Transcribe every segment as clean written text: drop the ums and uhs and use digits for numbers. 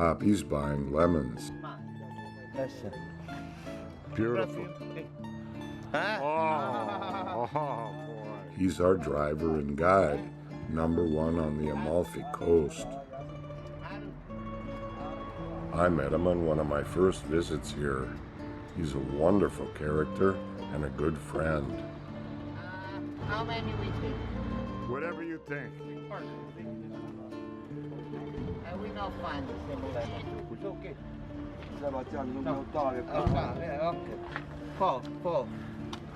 Poppy's buying lemons. Beautiful. Oh, boy. He's our driver and guide, #1 on the Amalfi Coast. I met him on one of my first visits here. He's a wonderful character and a good friend. How many we think? Whatever you think. We not find the same lemon. It's okay.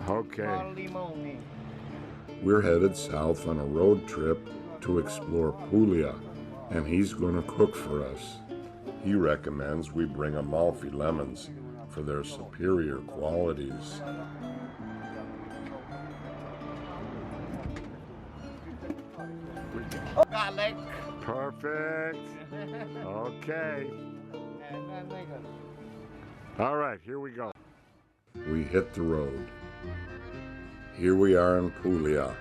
Okay. Limoni. We're headed south on a road trip to explore Puglia, and he's going to cook for us. He recommends we bring Amalfi lemons for their superior qualities. Garlic. Perfect. Okay. All right, here we go. We hit the road. Here we are in Puglia.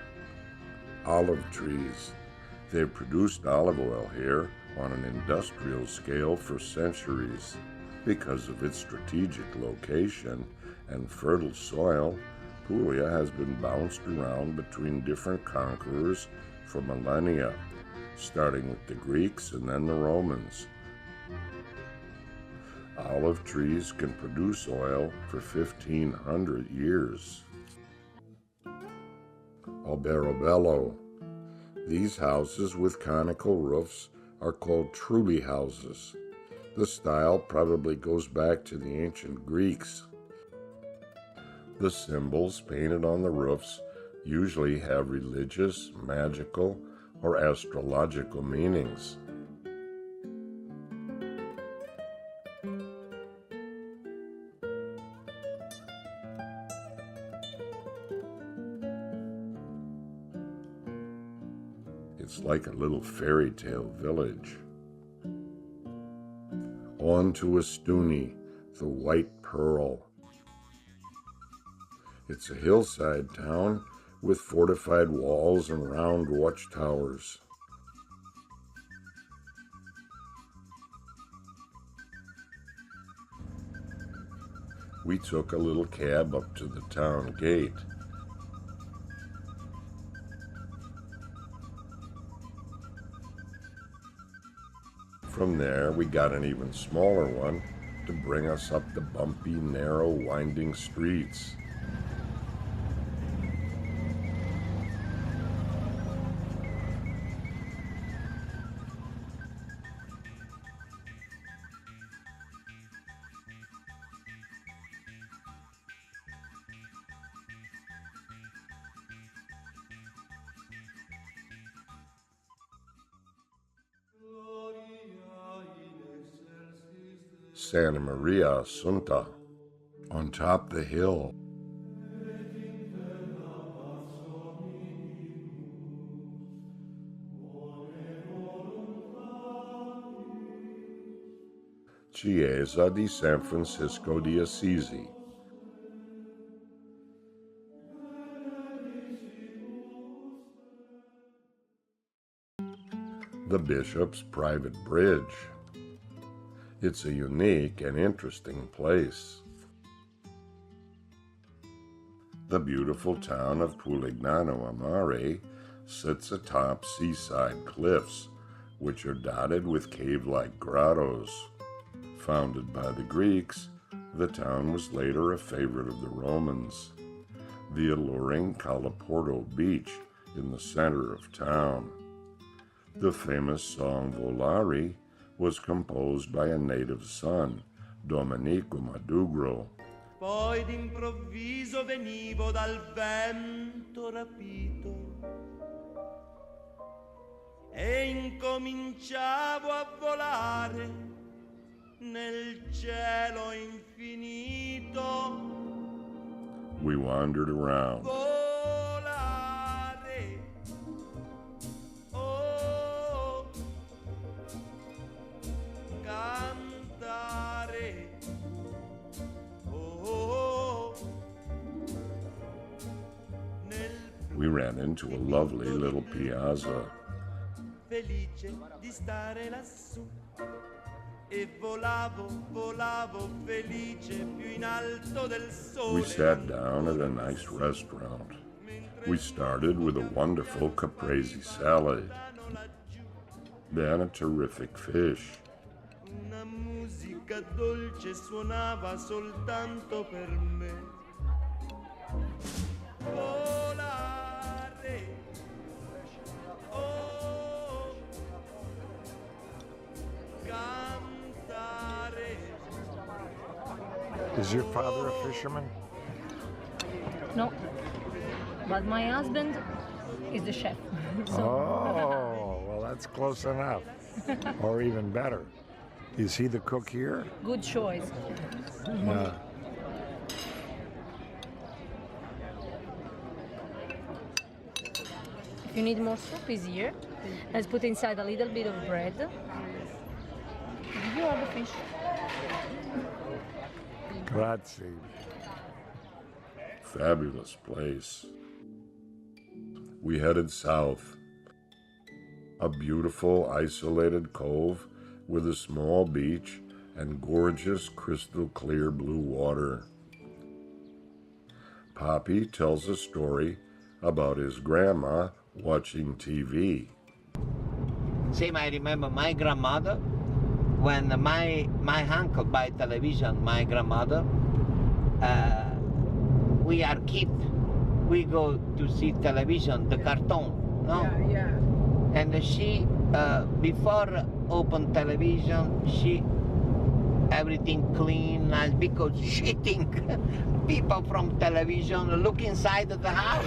Olive trees. They've produced olive oil here on an industrial scale for centuries. Because of its strategic location and fertile soil, Puglia has been bounced around between different conquerors for millennia, starting with the Greeks and then the Romans. Olive trees can produce oil for 1,500 years. Alberobello. These houses with conical roofs are called trulli houses. The style probably goes back to the ancient Greeks. The symbols painted on the roofs usually have religious, magical, or astrological meanings. It's like a little fairy tale village. On to Ostuni, the White Pearl. It's a hillside town with fortified walls and round watchtowers. We took a little cab up to the town gate. From there, we got an even smaller one to bring us up the bumpy, narrow, winding streets. Santa Maria Assunta, on top the hill. Chiesa di San Francisco di Assisi. The Bishop's Private Bridge. It's a unique and interesting place. The beautiful town of Polignano, Mare, sits atop seaside cliffs, which are dotted with cave-like grottos. Founded by the Greeks, the town was later a favorite of the Romans. The alluring Calaporto Beach in the center of town. The famous song Volare was composed by a native son, Domenico Madugro. Poi d'improvviso venivo dal vento rapito e incominciavo a volare nel cielo infinito. We wandered around. We ran into a lovely little piazza. Felice di stare lassù e volavo, volavo felice più in alto del sole. We sat down at a nice restaurant. We started with a wonderful caprese salad, then a terrific fish. Una musica dolce suonava soltanto per me. Volare, oh, cantare. Is your father a fisherman? No, but my husband is the chef. So. Oh, well, that's close enough. Or even better. Is he the cook here? Good choice. Yeah. If you need more soup, is here. Let's put inside a little bit of bread. You have the fish. Grazie. Fabulous place. We headed south. A beautiful, isolated cove with a small beach and gorgeous, crystal-clear blue water. Poppy tells a story about his grandma watching TV. Same, I remember my grandmother, when my uncle buy television, my grandmother, we are kid, we go to see television, the cartoon, no? Yeah. And she, before open television, she everything clean, nice, because she think people from television look inside of the house.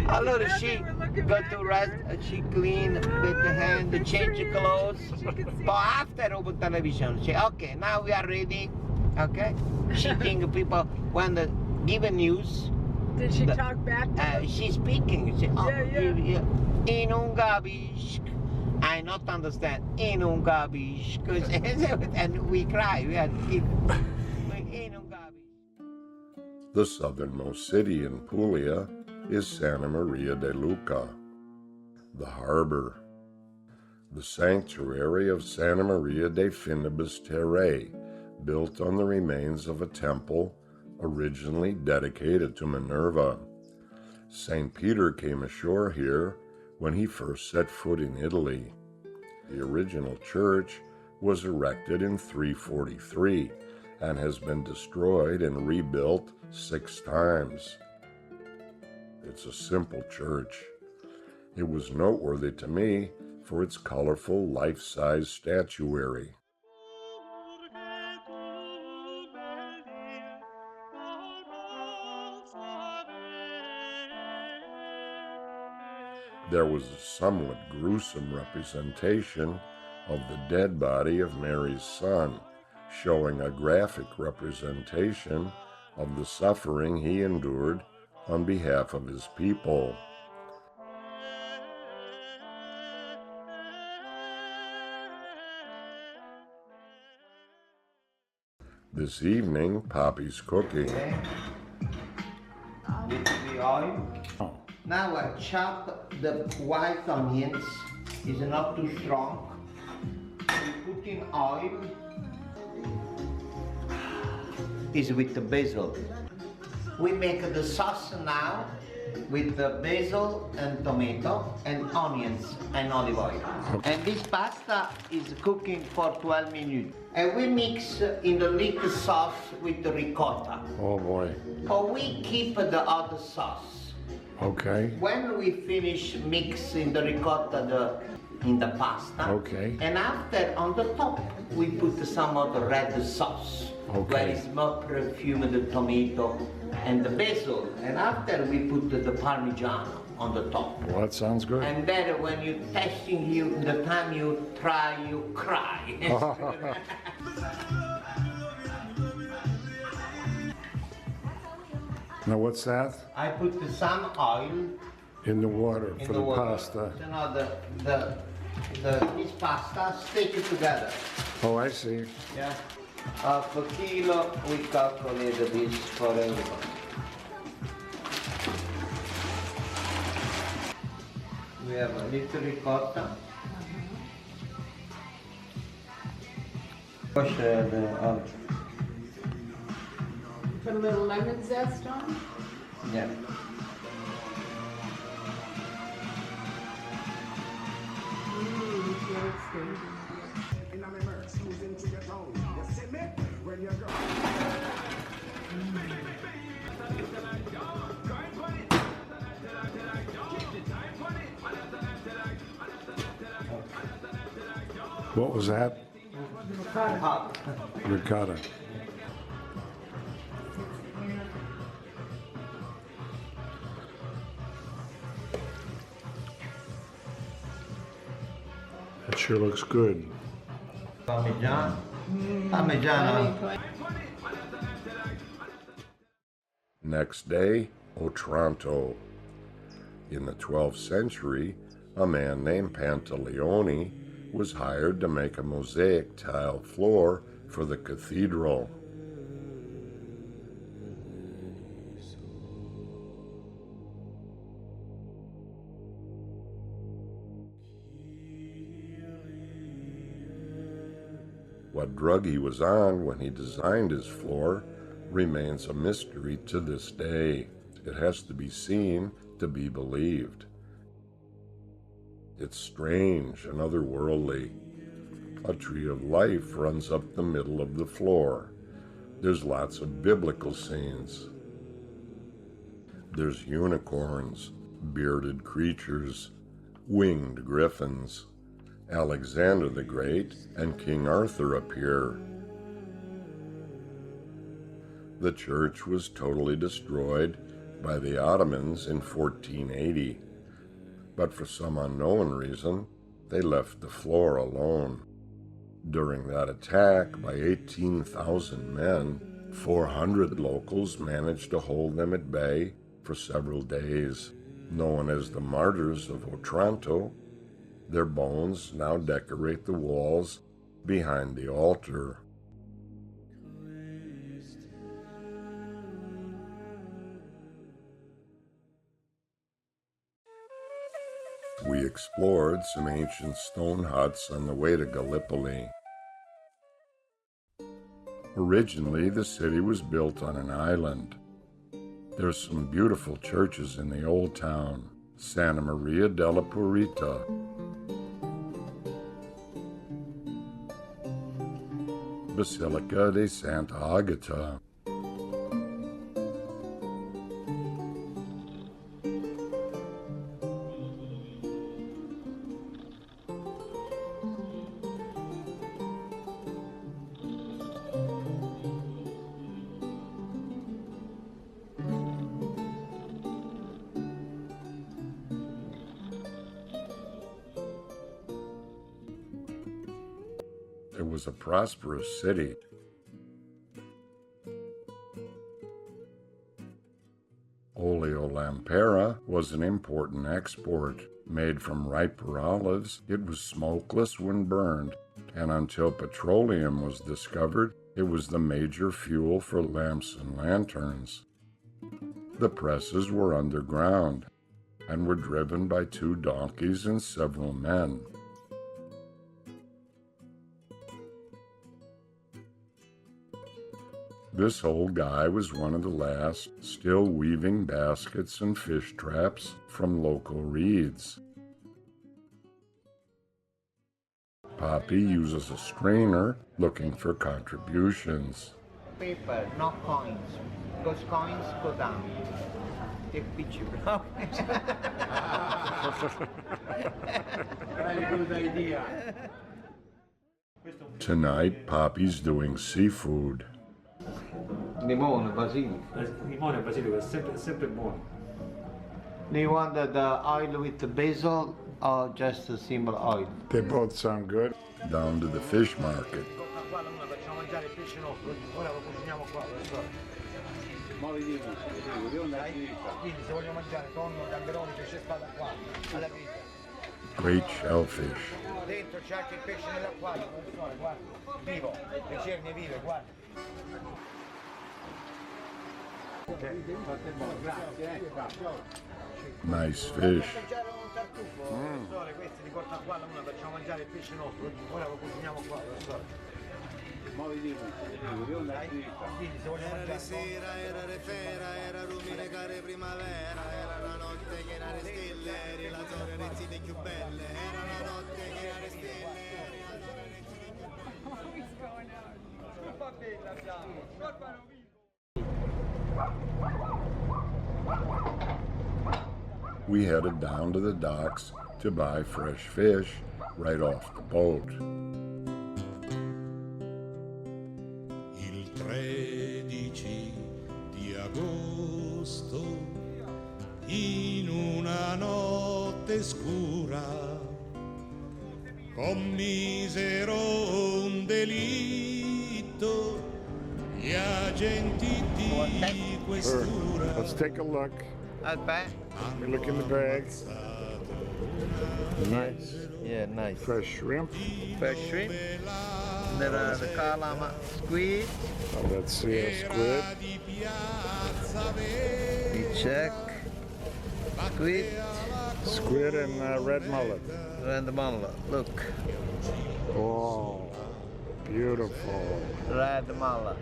Allora she go to rest, she clean with the hand, change the clothes. But after open television, she okay, now we are ready. Okay, she think people when the give a news. Did she talk back to him? She's speaking. She, oh, Yeah. In un gabish. I not understand. In un gabish. And we cry. We are in un gabish. The southernmost city in Puglia is Santa Maria di Leuca, the harbor. The sanctuary of Santa Maria de Finibus Terrae, built on the remains of a temple originally dedicated to Minerva. St. Peter came ashore here when he first set foot in Italy. The original church was erected in 343 and has been destroyed and rebuilt 6 times. It's a simple church. It was noteworthy to me for its colorful life-size statuary. There was a somewhat gruesome representation of the dead body of Mary's son, showing a graphic representation of the suffering he endured on behalf of his people. This evening, Poppy's cooking. With the oil. Oh. Now I chop the white onions. It's not too strong. We put in oil. Is with the basil. We make the sauce now with the basil and tomato and onions and olive oil. And this pasta is cooking for 12 minutes. And we mix in the little sauce with the ricotta. Oh boy. Or we keep the other sauce. Okay. When we finish mixing the ricotta in the pasta, Okay. and after on the top we put some of the red sauce, Okay. where is more perfume, the tomato and the basil, and after we put the Parmigiano on the top. Well, that sounds good. And then when you tasting, the time you try, you cry. Now what's that? I put some oil In the water in for the the water. pasta. You know, this pasta stick it together. Oh, I see. Yeah. Half a kilo, we calculate this for everybody. We have a little ricotta. Push the Put a little lemon zest on. yeah. Yeah, it's good. What was that? Hot. Ricotta. That sure looks good. Parmigiano. Parmigiano. Next day, Otranto. In the 12th century, a man named Pantaleone was hired to make a mosaic tile floor for the cathedral. What drug he was on when he designed his floor remains a mystery to this day. It has to be seen to be believed. It's strange and otherworldly. A tree of life runs up the middle of the floor. There's lots of biblical scenes. There's unicorns, bearded creatures, winged griffins. Alexander the Great and King Arthur appear. The church was totally destroyed by the Ottomans in 1480, but for some unknown reason, they left the floor alone. During that attack by 18,000 men, 400 locals managed to hold them at bay for several days. Known as the Martyrs of Otranto, their bones now decorate the walls behind the altar. We explored some ancient stone huts on the way to Gallipoli. Originally, the city was built on an island. There's some beautiful churches in the old town, Santa Maria della Purita, Basilica di Santa Agata, It was a prosperous city. Oleolampera was an important export. Made from riper olives, it was smokeless when burned, and until petroleum was discovered, it was the major fuel for lamps and lanterns. The presses were underground and were driven by 2 donkeys and several men. This old guy was one of the last, still weaving baskets and fish traps from local reeds. Poppy uses a strainer looking for contributions. Paper, not coins. Because coins go down. Take picture. Very good idea. Tonight, Poppy's doing seafood. Limone, basilico. Limone e basilico è sempre buono. Do you want the oil with the basil or just a simple oil? They both sound good. Down to the fish market. Great shellfish. Dentro c'è anche il pesce nell'acquario, guarda, vivo, le cerne vive, guarda. Nice fish. Questi li porta qua, facciamo mangiare il pesce nostro, ora lo cuciniamo qua, Era sera, era refera, era rumine care primavera, era la notte che era le stelle, eri la torre rezzine più belle, era la notte che era le stelle, We headed down to the docks to buy fresh fish right off the boat. Il 13 di agosto, in una notte scura, commisero un delitto gli agenti di questura. Let's take a look. Aspetta. We look in the bag. Nice. Yeah, nice. Fresh shrimp. Fresh shrimp. There are the calamari, squid. Oh, let's see a squid. We check. Squid. Squid and red mullet. Red mullet. Look. Oh, beautiful. Red mullet.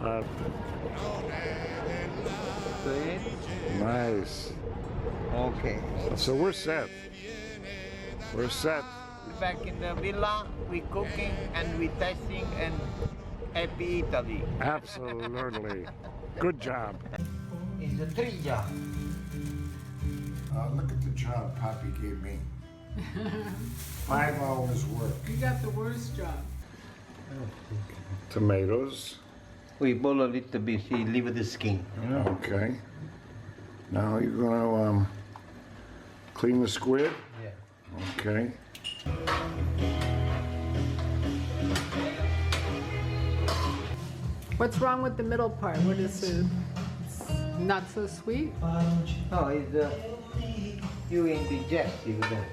Squid. Nice. Okay. So we're set. We're set. Back in the villa, we cooking and we testing and happy Italy. Absolutely. Good job. It's a trigger. Look at the job Poppy gave me. 5 hours work. You got the worst job. Tomatoes. We boil a little bit, see, leave the skin. You know? Okay. Now you're gonna clean the squid. Yeah. Okay. What's wrong with the middle part? What is it? It's not so sweet? No, it's you indigestive then.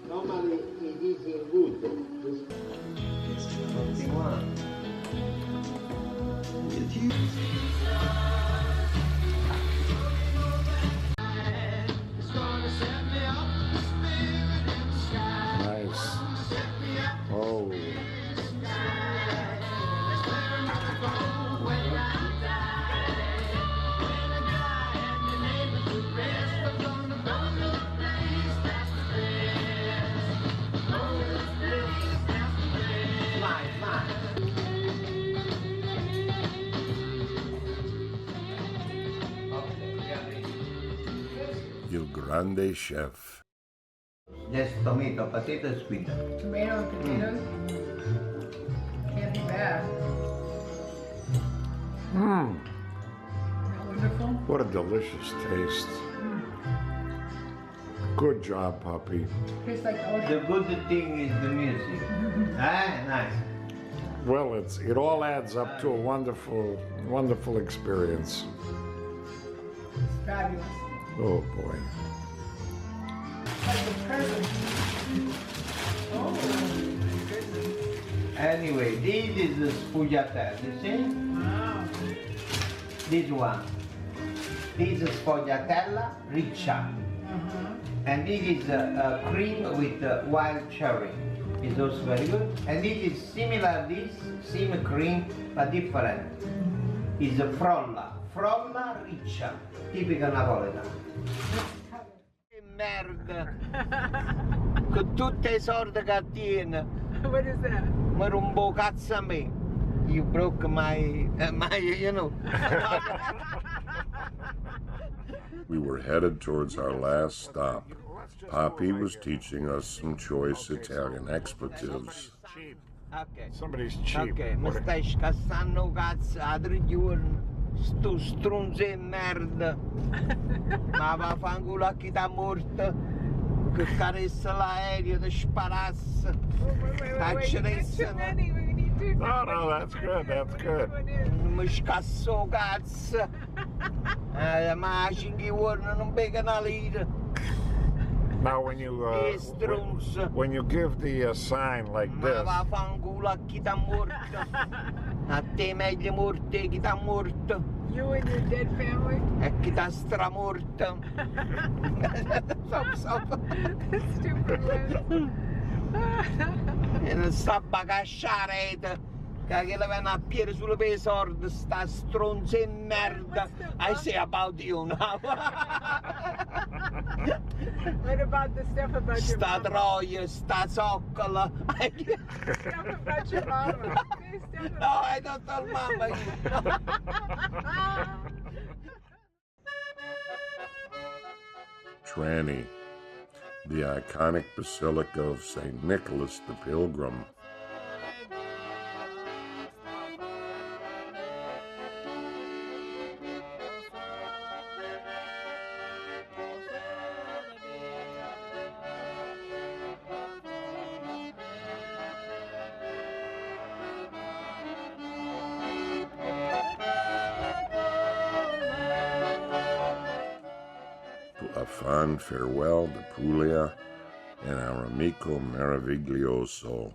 Normally it is in wood. Something one. Nice. Oh. Il Grande Chef. Just tomato, potato, squid. Tomato and potatoes? Can't be bad. Mmm. Isn't that wonderful? What a delicious taste. Good job, Poppy. Tastes like ocean. The good thing is the music. Ah, nice. Well, it all adds up to a wonderful, wonderful experience. It's fabulous. Oh boy. Like a present. Oh, goodness. Anyway, this is the sfogliatelle, you see? Wow. This one. This is sfogliatella riccia. And this is cream with wild cherry. It's also very good. And this is similar this, same cream, but different. It's a frolla. Frolla riccia, tipica napoletana. Merda! Con tutte le sorte che tiene. What is that? Ma un po' cazzo a me. You broke my, you know. We were headed towards our last stop. Poppy was teaching us some choice Italian expletives. Ok. Somebody's cheap. Ok, mi stai scassando cazzo a 3 giorni. Sto strunzo di merda. Ma vaffanculo a chi t'ha morto. Che caressa l'aereo, ti sparasse. T'acceressa. No, that's good, that's good. Mi scasso cazzo. Ma a 5 giorni non becca una lira. Now, when you give the sign like this, Ma vaffanculo a chi t'ha morto. A te meglio morto e chi t'ha morto. You and your dead family? E chi t'ha stramorto. Stupid Liz. E non sta a bagacciare, che le vengono a piede sulle pesorde, sta stronza e merda. I say about you now. What about the stuff about your Sta mama? troia, sta zoccola. Stuff about your mama. Say stuff No, I don't tell mama. Trani, the iconic Basilica of St. Nicholas the Pilgrim. A fond farewell to Puglia and our amico meraviglioso.